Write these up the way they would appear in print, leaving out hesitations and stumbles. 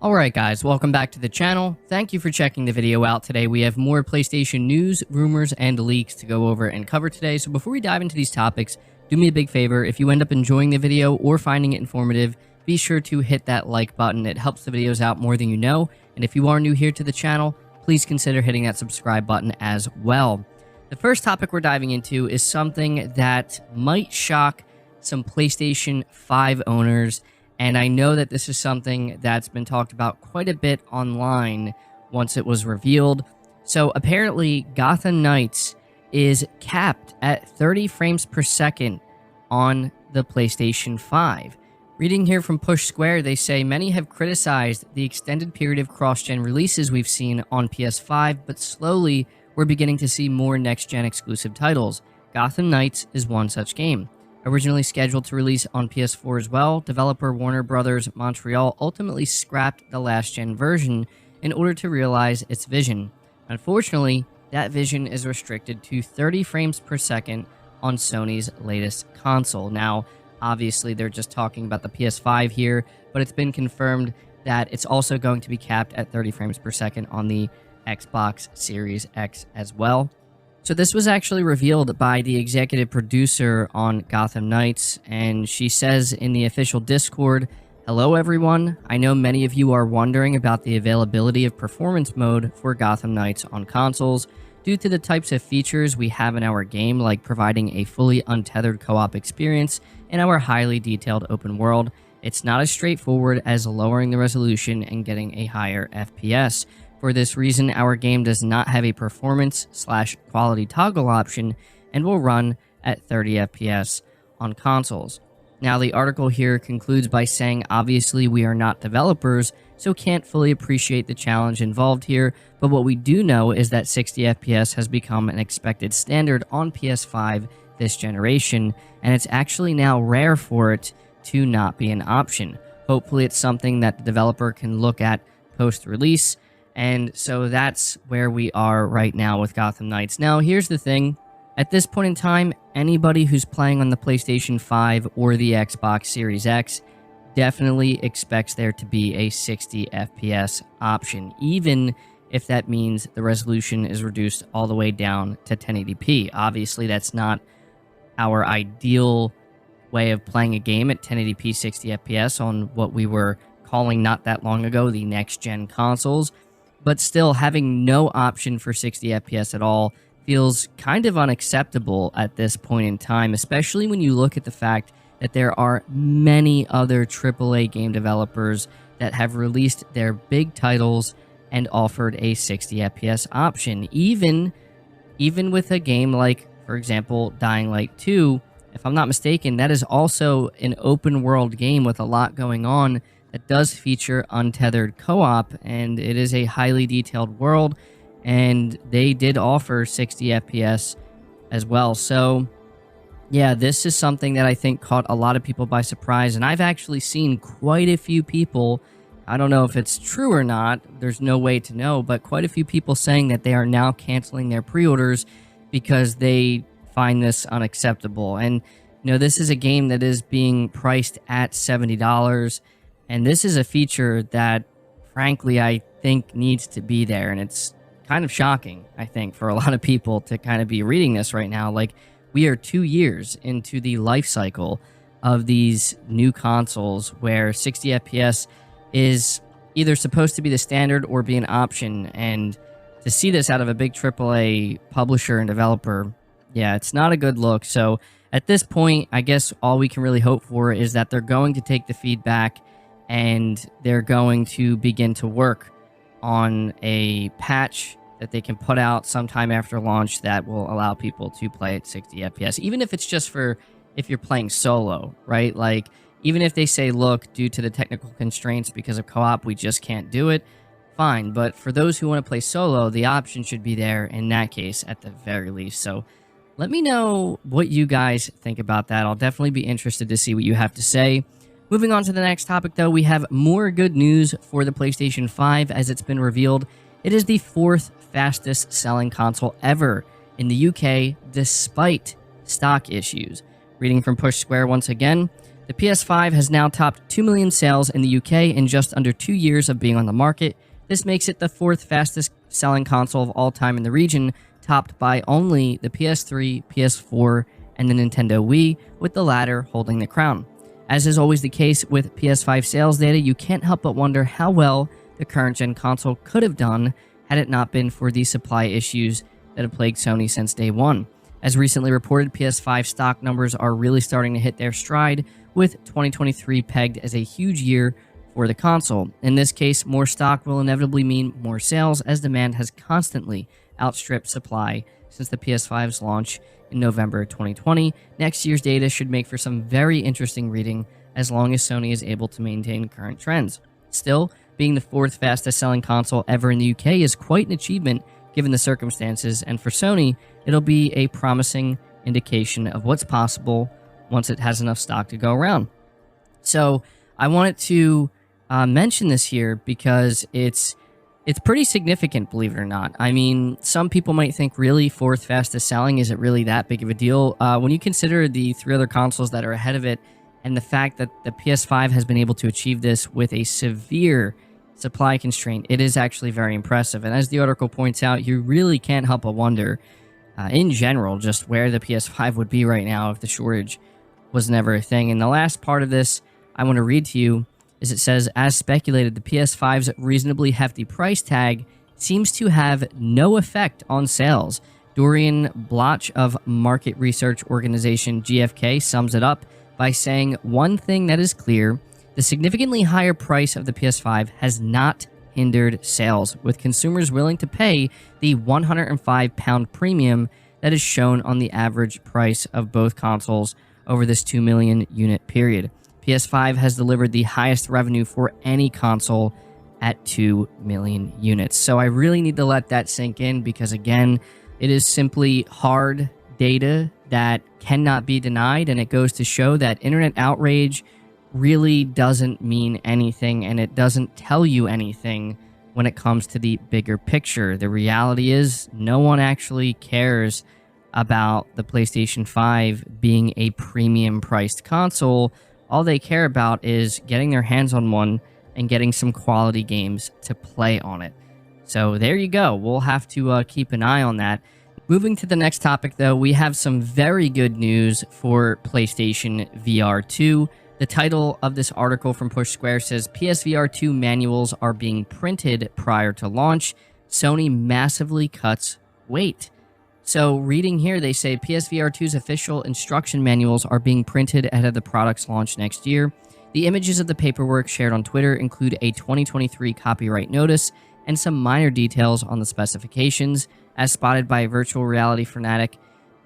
Alright guys, welcome back to the channel. Thank you for checking the video out today. We have more PlayStation news, rumors, and leaks to go over and cover today. So before we dive into these topics, do me a big favor. If you end up enjoying the video or finding it informative, be sure to hit that like button. It helps the videos out more than you know. And if you are new here to the channel, please consider hitting that subscribe button as well. The first topic we're diving into is something that might shock some PlayStation 5 owners. And I know that this is something that's been talked about quite a bit online once it was revealed. So apparently, Gotham Knights is capped at 30 frames per second on the PlayStation 5. Reading here from Push Square, they say many have criticized the extended period of cross-gen releases we've seen on PS5, but slowly we're beginning to see more next-gen exclusive titles. Gotham Knights is one such game. Originally scheduled to release on PS4 as well, developer Warner Bros. Montreal ultimately scrapped the last-gen version in order to realize its vision. Unfortunately, that vision is restricted to 30 frames per second on Sony's latest console. Now, obviously, they're just talking about the PS5 here, but it's been confirmed that it's also going to be capped at 30 frames per second on the Xbox Series X as well. So this was actually revealed by the executive producer on Gotham Knights, and she says in the official Discord, "Hello everyone, I know many of you are wondering about the availability of performance mode for Gotham Knights on consoles. Due to the types of features we have in our game, like providing a fully untethered co-op experience in our highly detailed open world, it's not as straightforward as lowering the resolution and getting a higher FPS. For this reason, our game does not have a performance/quality toggle option and will run at 30 FPS on consoles." Now, the article here concludes by saying, obviously, we are not developers, so can't fully appreciate the challenge involved here, but what we do know is that 60 FPS has become an expected standard on PS5 this generation, and it's actually now rare for it to not be an option. Hopefully, it's something that the developer can look at post-release. And so that's where we are right now with Gotham Knights. Now, here's the thing. At this point in time, anybody who's playing on the PlayStation 5 or the Xbox Series X definitely expects there to be a 60 FPS option, even if that means the resolution is reduced all the way down to 1080p. Obviously, that's not our ideal way of playing a game at 1080p 60 FPS on what we were calling not that long ago the next-gen consoles. But still, having no option for 60 FPS at all feels kind of unacceptable at this point in time, especially when you look at the fact that there are many other AAA game developers that have released their big titles and offered a 60 FPS option. Even with a game like, for example, Dying Light 2, if I'm not mistaken, that is also an open world game with a lot going on that does feature untethered co-op, and it is a highly detailed world, and they did offer 60 FPS as well. So, yeah, this is something that I think caught a lot of people by surprise, and I've actually seen quite a few people, I don't know if it's true or not, there's no way to know, but quite a few people saying that they are now canceling their pre-orders because they find this unacceptable. And, you know, this is a game that is being priced at $70, and this is a feature that, frankly, I think needs to be there. And it's kind of shocking, I think, for a lot of people to kind of be reading this right now. Like, we are 2 years into the life cycle of these new consoles where 60 FPS is either supposed to be the standard or be an option. And to see this out of a big AAA publisher and developer, yeah, it's not a good look. So at this point, I guess all we can really hope for is that they're going to take the feedback and they're going to begin to work on a patch that they can put out sometime after launch that will allow people to play at 60 FPS, even if it's just for if you're playing solo, right? Like, even if they say, look, due to the technical constraints because of co-op, we just can't do it, fine. But for those who want to play solo, the option should be there in that case at the very least. So let me know what you guys think about that. I'll definitely be interested to see what you have to say. Moving on to the next topic, though, we have more good news for the PlayStation 5 as it's been revealed. It is the 4th fastest selling console ever in the UK, despite stock issues. Reading from Push Square once again, The PS5 has now topped 2 million sales in the UK in just under 2 years of being on the market. This makes it the fourth fastest selling console of all time in the region, topped by only the PS3, PS4, and the Nintendo Wii, with the latter holding the crown. As is always the case with PS5 sales data, you can't help but wonder how well the current-gen console could have done had it not been for the supply issues that have plagued Sony since day one. As recently reported, PS5 stock numbers are really starting to hit their stride, with 2023 pegged as a huge year for the console. In this case, more stock will inevitably mean more sales, as demand has constantly outstripped supply since the PS5's launch in November 2020. Next year's data should make for some very interesting reading as long as Sony is able to maintain current trends. Still, being the fourth fastest selling console ever in the UK is quite an achievement given the circumstances, and for Sony, it'll be a promising indication of what's possible once it has enough stock to go around. So I wanted to mention this here because it's pretty significant, believe it or not. I mean, some people might think, really, fourth fastest selling, is it really that big of a deal? When you consider the three other consoles that are ahead of it, and the fact that the PS5 has been able to achieve this with a severe supply constraint, it is actually very impressive. And as the article points out, you really can't help but wonder, in general, just where the PS5 would be right now if the shortage was never a thing. And the last part of this I want to read to you is, it says, as speculated, the PS5's reasonably hefty price tag seems to have no effect on sales. Dorian Bloch of market research organization GfK sums it up by saying, one thing that is clear, the significantly higher price of the PS5 has not hindered sales, with consumers willing to pay the £105 premium that is shown on the average price of both consoles over this 2 million unit period. PS5 has delivered the highest revenue for any console at 2 million units. So I really need to let that sink in because, again, it is simply hard data that cannot be denied, and it goes to show that internet outrage really doesn't mean anything, and it doesn't tell you anything when it comes to the bigger picture. The reality is no one actually cares about the PlayStation 5 being a premium priced console. All they care about is getting their hands on one and getting some quality games to play on it. So there you go. We'll have to keep an eye on that. Moving to the next topic, though, we have some very good news for PlayStation VR2. The title of this article from Push Square says, PSVR2 manuals are being printed prior to launch. Sony massively cuts weight. So reading here, they say PSVR2's official instruction manuals are being printed ahead of the product's launch next year. The images of the paperwork shared on Twitter include a 2023 copyright notice and some minor details on the specifications. As spotted by virtual reality fanatic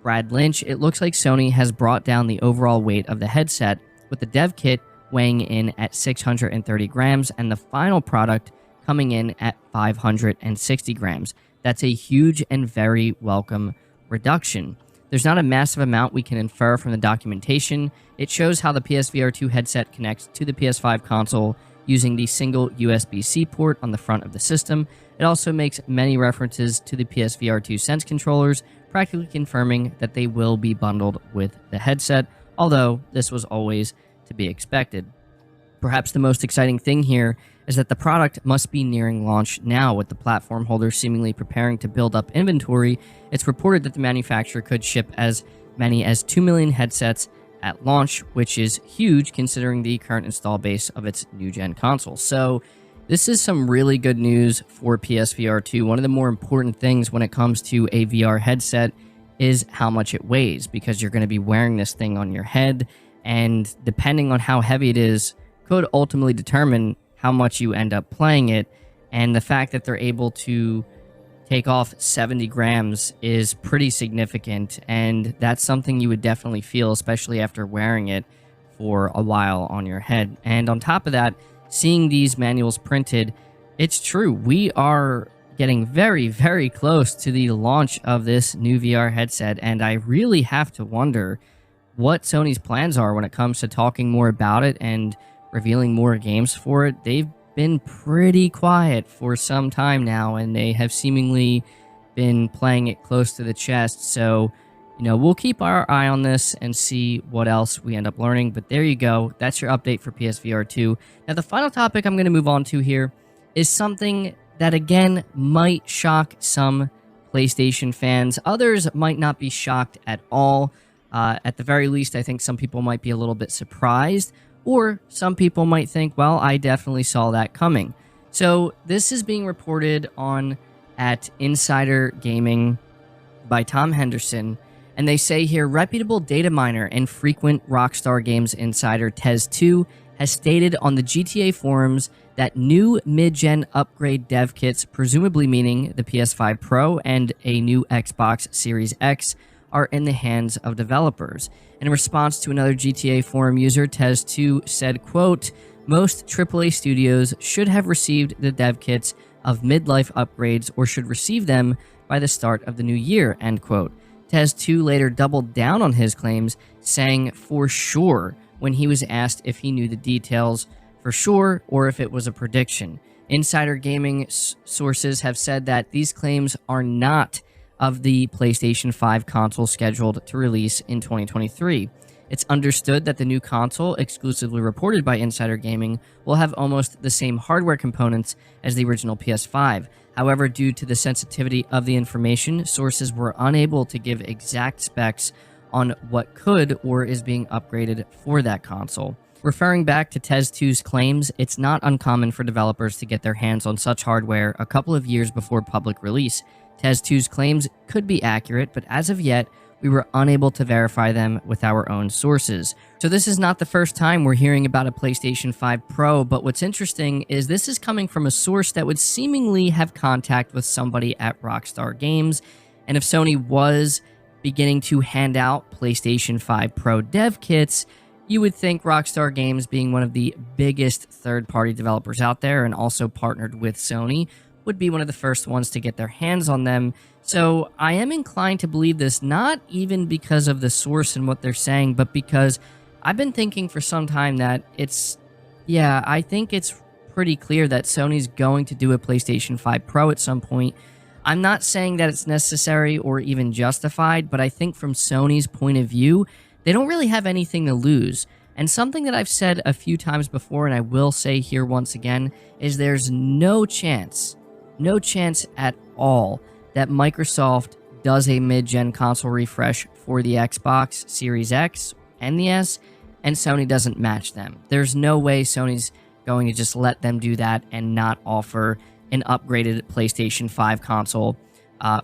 Brad Lynch, it looks like Sony has brought down the overall weight of the headset, with the dev kit weighing in at 630 grams and the final product coming in at 560 grams. That's a huge and very welcome reduction. There's not a massive amount we can infer from the documentation. It shows how the PSVR2 headset connects to the PS5 console using the single USB-C port on the front of the system. It also makes many references to the PSVR2 Sense controllers, practically confirming that they will be bundled with the headset, although this was always to be expected. Perhaps the most exciting thing here is that the product must be nearing launch now, with the platform holder seemingly preparing to build up inventory. It's reported that the manufacturer could ship as many as 2 million headsets at launch, which is huge considering the current install base of its new-gen console. So this is some really good news for PSVR2. One of the more important things when it comes to a VR headset is how much it weighs, because you're going to be wearing this thing on your head, and depending on how heavy it is could ultimately determine how much you end up playing it. And the fact that they're able to take off 70 grams is pretty significant, and that's something you would definitely feel, especially after wearing it for a while on your head. And on top of that, seeing these manuals printed, it's true, we are getting very, very close to the launch of this new VR headset, and I really have to wonder what Sony's plans are when it comes to talking more about it and revealing more games for it. They've been pretty quiet for some time now, and they have seemingly been playing it close to the chest. So, we'll keep our eye on this and see what else we end up learning. But there you go. That's your update for PSVR2. Now, the final topic I'm going to move on to here is something that, again, might shock some PlayStation fans. Others might not be shocked at all. At the very least, I think some people might be a little bit surprised, or some people might think, well, I definitely saw that coming. So this is being reported on at Insider Gaming by Tom Henderson, and they say here, reputable data miner and frequent Rockstar Games insider Tez2 has stated on the GTA forums that new mid-gen upgrade dev kits, presumably meaning the PS5 Pro and a new Xbox Series X, are in the hands of developers. In response to another GTA forum user, Tez2 said, quote, most AAA studios should have received the dev kits of midlife upgrades or should receive them by the start of the new year, end quote. Tez2 later doubled down on his claims, saying for sure when he was asked if he knew the details for sure or if it was a prediction. Insider Gaming sources have said that these claims are not of the PlayStation 5 console scheduled to release in 2023. It's understood that the new console, exclusively reported by Insider Gaming, will have almost the same hardware components as the original PS5. However, due to the sensitivity of the information, sources were unable to give exact specs on what could or is being upgraded for that console. Referring back to Tez2's claims, it's not uncommon for developers to get their hands on such hardware a couple of years before public release. Tez2's claims could be accurate, but as of yet, we were unable to verify them with our own sources. So this is not the first time we're hearing about a PlayStation 5 Pro, but what's interesting is this is coming from a source that would seemingly have contact with somebody at Rockstar Games, and if Sony was beginning to hand out PlayStation 5 Pro dev kits, you would think Rockstar Games, being one of the biggest third-party developers out there and also partnered with Sony, would be one of the first ones to get their hands on them. So I am inclined to believe this, not even because of the source and what they're saying, but because I've been thinking for some time that I think it's pretty clear that Sony's going to do a PlayStation 5 Pro at some point. I'm not saying that it's necessary or even justified, but I think from Sony's point of view, they don't really have anything to lose. And something that I've said a few times before, and I will say here once again, is there's no chance at all that Microsoft does a mid-gen console refresh for the Xbox Series X and the S, and Sony doesn't match them. There's no way Sony's going to just let them do that and not offer an upgraded PlayStation 5 console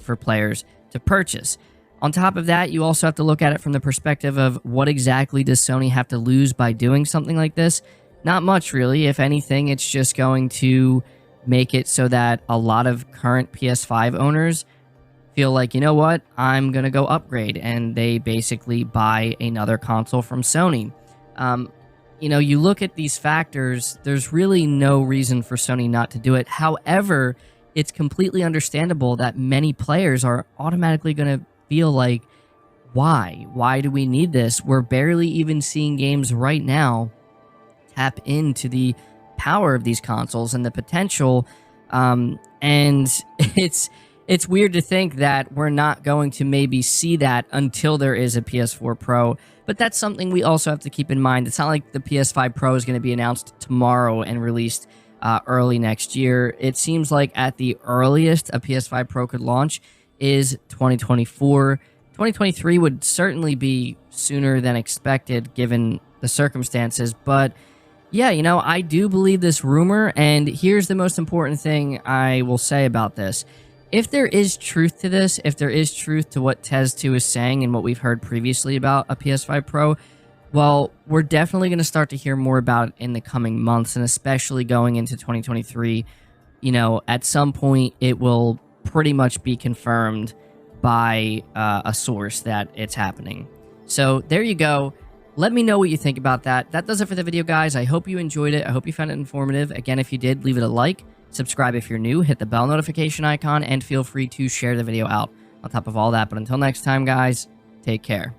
for players to purchase. On top of that, you also have to look at it from the perspective of what exactly does Sony have to lose by doing something like this? Not much, really. If anything, it's just going to make it so that a lot of current PS5 owners feel like, you know what, I'm going to go upgrade, and they basically buy another console from Sony. You look at these factors, there's really no reason for Sony not to do it. However, it's completely understandable that many players are automatically going to feel like, why? Why do we need this? We're barely even seeing games right now tap into the power of these consoles and the potential, and it's weird to think that we're not going to maybe see that until there is a PS4 Pro, but that's something we also have to keep in mind. It's not like the PS5 Pro is going to be announced tomorrow and released early next year. It seems like at the earliest a PS5 Pro could launch is 2024. 2023 would certainly be sooner than expected given the circumstances, but yeah, I do believe this rumor, and here's the most important thing I will say about this. If there is truth to this, if there is truth to what Tez2 is saying and what we've heard previously about a PS5 Pro, well, we're definitely going to start to hear more about it in the coming months, and especially going into 2023. At some point, it will pretty much be confirmed by a source that it's happening. So there you go. Let me know what you think about that. That does it for the video, guys. I hope you enjoyed it. I hope you found it informative. Again, if you did, leave it a like. Subscribe if you're new. Hit the bell notification icon. And feel free to share the video out on top of all that. But until next time, guys, take care.